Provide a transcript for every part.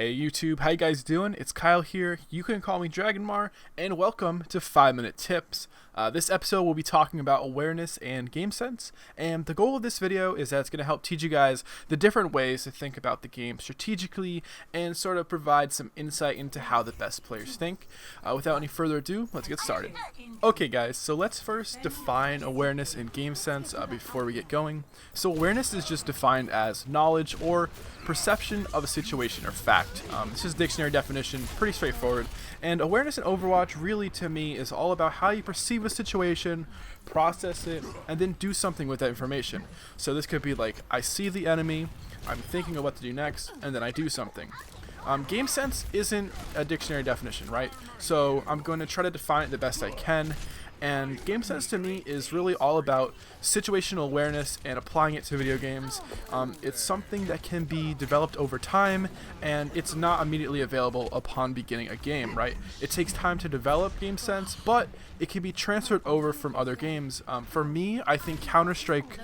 Hey YouTube, how you guys doing? It's Kyle here. You can call me Dragonmar, and welcome to 5-Minute Tips. This episode will be talking about awareness and game sense, and the goal of this video is that it's going to help teach you guys the different ways to think about the game strategically and sort of provide some insight into how the best players think. Without any further ado, let's get started. Okay guys, so let's first define awareness and game sense before we get going. So awareness is just defined as knowledge or perception of a situation or fact. This is dictionary definition, pretty straightforward. And awareness in Overwatch really to me is all about how you perceive a situation, process it, and then do something with that information. So this could be like, I see the enemy, I'm thinking of what to do next, and then I do something. Game sense isn't a dictionary definition, right? So I'm going to try to define it the best I can. And game sense to me is really all about situational awareness and applying it to video games. It's something that can be developed over time, and it's not immediately available upon beginning a game, right? It takes time to develop game sense, but it can be transferred over from other games. For me, I think Counter-Strike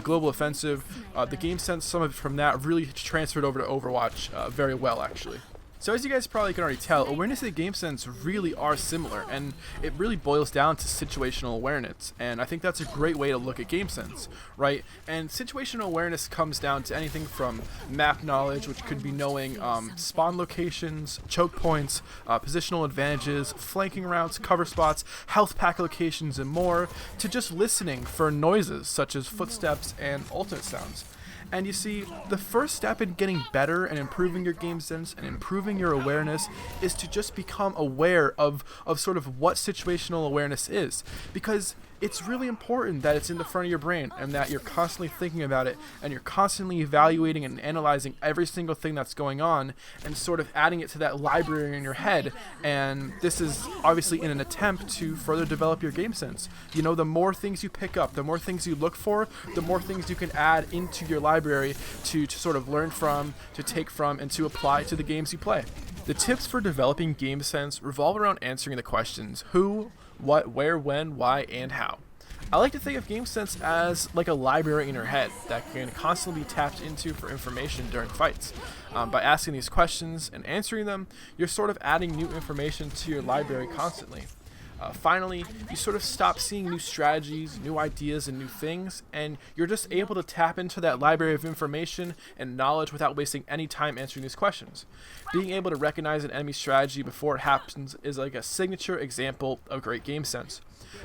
Global Offensive, the game sense, some of it from that really transferred over to Overwatch very well, actually. So as you guys probably can already tell, awareness and game sense really are similar, and it really boils down to situational awareness, and I think that's a great way to look at game sense, right? And situational awareness comes down to anything from map knowledge, which could be knowing spawn locations, choke points, positional advantages, flanking routes, cover spots, health pack locations, and more, to just listening for noises such as footsteps and ultimate sounds. And you see, the first step in getting better and improving your game sense and improving your awareness is to just become aware of sort of what situational awareness is. Because it's really important that it's in the front of your brain and that you're constantly thinking about it and you're constantly evaluating and analyzing every single thing that's going on and sort of adding it to that library in your head. And this is obviously in an attempt to further develop your game sense. You know, the more things you pick up, the more things you look for, the more things you can add into your library to sort of learn from, to take from, and to apply to the games you play. The tips for developing game sense revolve around answering the questions who, what, where, when, why, and how. I like to think of game sense as like a library in your head that can constantly be tapped into for information during fights. By asking these questions and answering them, you're sort of adding new information to your library constantly. Finally, you sort of stop seeing new strategies, new ideas, and new things, and you're just able to tap into that library of information and knowledge without wasting any time answering these questions. Being able to recognize an enemy strategy before it happens is like a signature example of great game sense.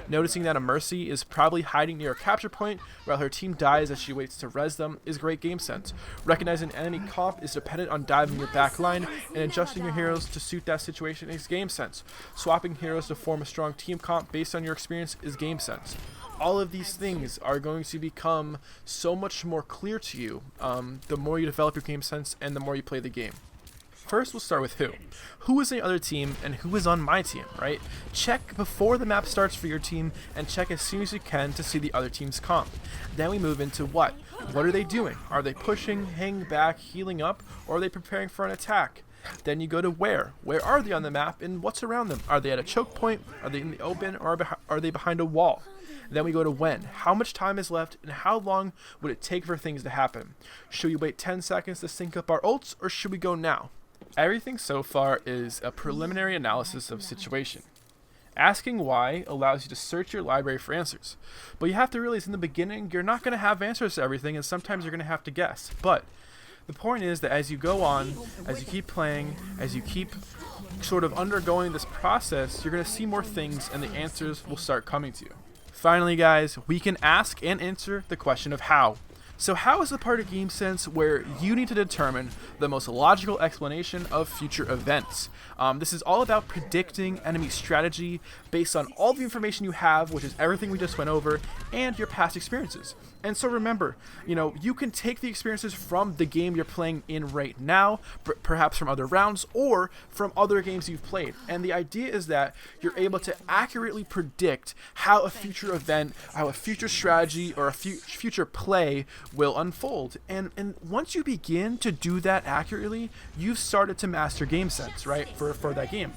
Noticing that a Mercy is probably hiding near a capture point while her team dies as she waits to res them is great game sense. Recognizing enemy comp is dependent on diving your back line and adjusting your heroes to suit that situation is game sense. Swapping heroes to form a strong team comp based on your experience is game sense. All of these things are going to become so much more clear to you the more you develop your game sense and the more you play the game. First, we'll start with who. Who is in the other team and who is on my team, right? Check before the map starts for your team and check as soon as you can to see the other team's comp. Then we move into what? What are they doing? Are they pushing, hanging back, healing up, or are they preparing for an attack? Then you go to where. Where are they on the map and what's around them? Are they at a choke point? Are they in the open, or are they behind a wall? Then we go to when. How much time is left and how long would it take for things to happen? Should we wait 10 seconds to sync up our ults, or should we go now? Everything so far is a preliminary analysis of a situation. Asking why allows you to search your library for answers. But you have to realize in the beginning, you're not going to have answers to everything, and sometimes you're going to have to guess. But the point is that as you go on, as you keep playing, as you keep sort of undergoing this process, you're going to see more things and the answers will start coming to you. Finally, guys, we can ask and answer the question of how. So how is the part of game sense where you need to determine the most logical explanation of future events? This is all about predicting enemy strategy based on all the information you have, which is everything we just went over, and your past experiences. And so remember, you know, you can take the experiences from the game you're playing in right now, perhaps from other rounds, or from other games you've played. And the idea is that you're able to accurately predict how a future event, how a future strategy, or a future play will unfold. And once you begin to do that accurately, you've started to master game sense, right, for that game.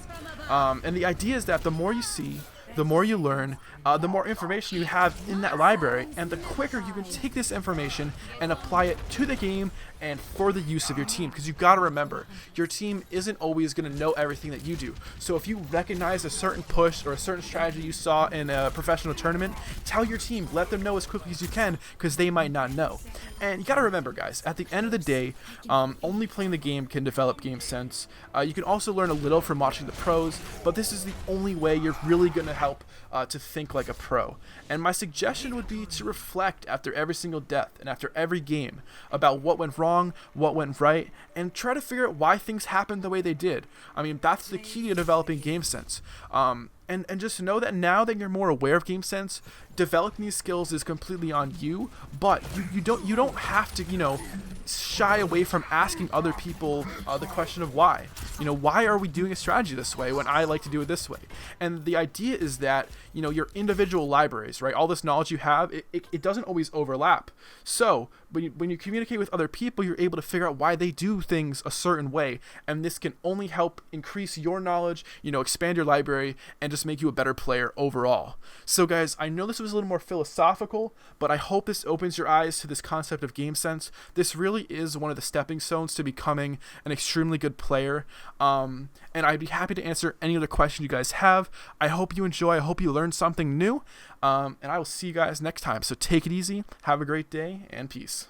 And the idea is that the more you see, the more you learn, the more information you have in that library, and the quicker you can take this information and apply it to the game and for the use of your team. Because you've got to remember, your team isn't always going to know everything that you do. So if you recognize a certain push or a certain strategy you saw in a professional tournament, tell your team, let them know as quickly as you can, because they might not know. And you got to remember, guys, at the end of the day, only playing the game can develop game sense. You can also learn a little from watching the pros, but this is the only way you're really going to help to think like a pro. And my suggestion would be to reflect after every single death and after every game about what went wrong, what went right, and try to figure out why things happened the way they did. I mean, that's the key to developing game sense. And just know that now that you're more aware of game sense, developing these skills is completely on you, but you don't have to, shy away from asking other people the question of why. Why are we doing a strategy this way when I like to do it this way? And the idea is that, your individual libraries, right? All this knowledge you have, it doesn't always overlap. So when you communicate with other people, you're able to figure out why they do things a certain way. And this can only help increase your knowledge, expand your library, and just make you a better player overall. So guys, I know this was a little more philosophical, but I hope this opens your eyes to this concept of game sense. This really is one of the stepping stones to becoming an extremely good player. And I'd be happy to answer any other question you guys have. I hope you enjoy. I hope you learned something new. And I will see you guys next time. So take it easy. Have a great day, and peace.